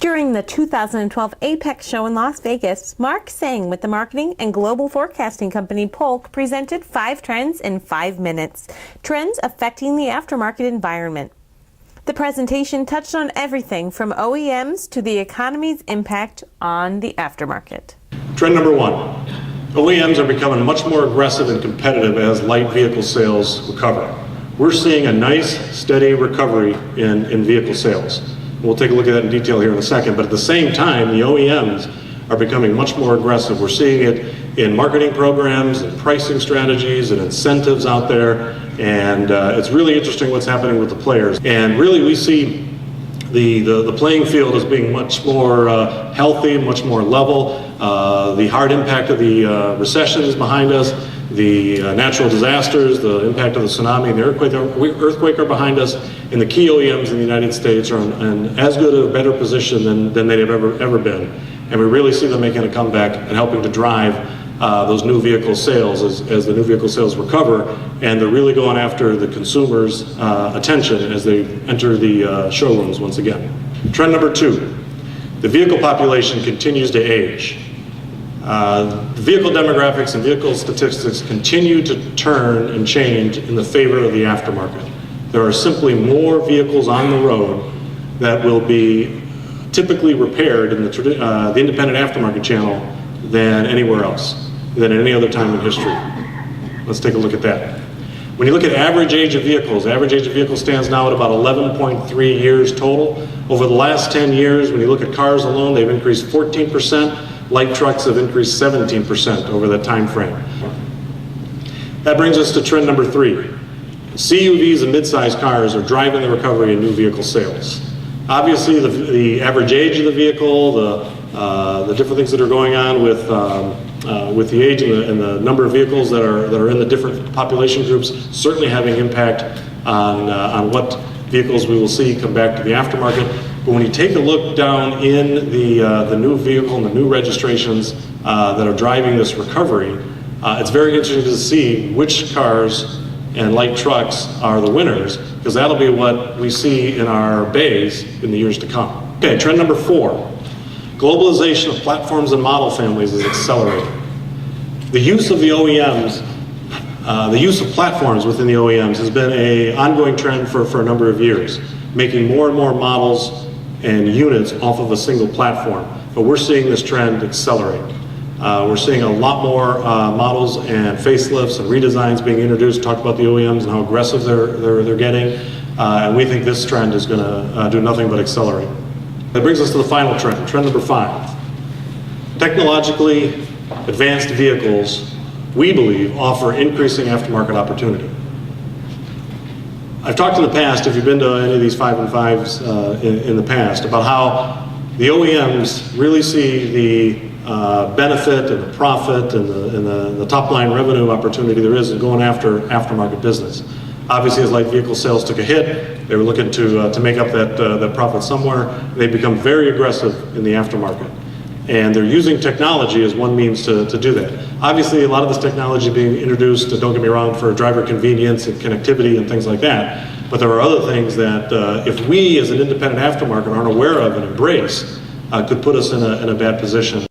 During the 2012 AAPEX show in Las Vegas, Mark Sang with the marketing and global forecasting company Polk presented 5 trends in 5 minutes, trends affecting the aftermarket environment. The presentation touched on everything from OEMs to the economy's impact on the aftermarket. Trend number 1, OEMs are becoming much more aggressive and competitive as light vehicle sales recover. We're seeing a nice, steady recovery in vehicle sales. We'll take a look at that in detail here in a second, but at the same time, the OEMs are becoming much more aggressive. We're seeing it in marketing programs and pricing strategies and incentives out there, and it's really interesting what's happening with the players. And really we see the playing field as being much more healthy, much more level. The hard impact of the recession is behind us. The natural disasters, the impact of the tsunami and the earthquake are behind us, and the key OEMs in the United States are in as good a better position than they've ever been. And we really see them making a comeback and helping to drive those new vehicle sales as the new vehicle sales recover, and they're really going after the consumer's attention as they enter the showrooms once again. Trend number 2, the vehicle population continues to age. Vehicle demographics and vehicle statistics continue to turn and change in the favor of the aftermarket. There are simply more vehicles on the road that will be typically repaired in the independent aftermarket channel than anywhere else, than at any other time in history. Let's take a look at that. When you look at average age of vehicles stands now at about 11.3 years total. Over the last 10 years, when you look at cars alone, they've increased 14%. Light trucks have increased 17% over that time frame. That brings us to trend number 3. CUVs and mid-size cars are driving the recovery in new vehicle sales. Obviously, the average age of the vehicle, the different things that are going on with the age and the number of vehicles that are in the different population groups certainly having impact on what vehicles we will see come back to the aftermarket. But when you take a look down in the new vehicle and the new registrations that are driving this recovery, it's very interesting to see which cars and light trucks are the winners, because that'll be what we see in our bays in the years to come. Okay, trend number 4. Globalization of platforms and model families is accelerating. The use of the OEMs, the use of platforms within the OEMs has been an ongoing trend for a number of years, making more and more models and units off of a single platform. But we're seeing this trend accelerate. We're seeing a lot more models and facelifts and redesigns being introduced. Talk about the OEMs and how aggressive they're getting, and we think this trend is going to do nothing but accelerate. That brings us to the final trend, trend number 5. Technologically advanced vehicles, we believe, offer increasing aftermarket opportunity. I've talked in the past, if you've been to any of these 5 and 5s in the past, about how the OEMs really see the benefit and the profit and the top line revenue opportunity there is in going after aftermarket business. Obviously, as light vehicle sales took a hit, they were looking to make up that profit somewhere. They've become very aggressive in the aftermarket. And they're using technology as one means to do that. Obviously, a lot of this technology being introduced, don't get me wrong, for driver convenience and connectivity and things like that. But there are other things that if we as an independent aftermarket aren't aware of and embrace, could put us in a bad position.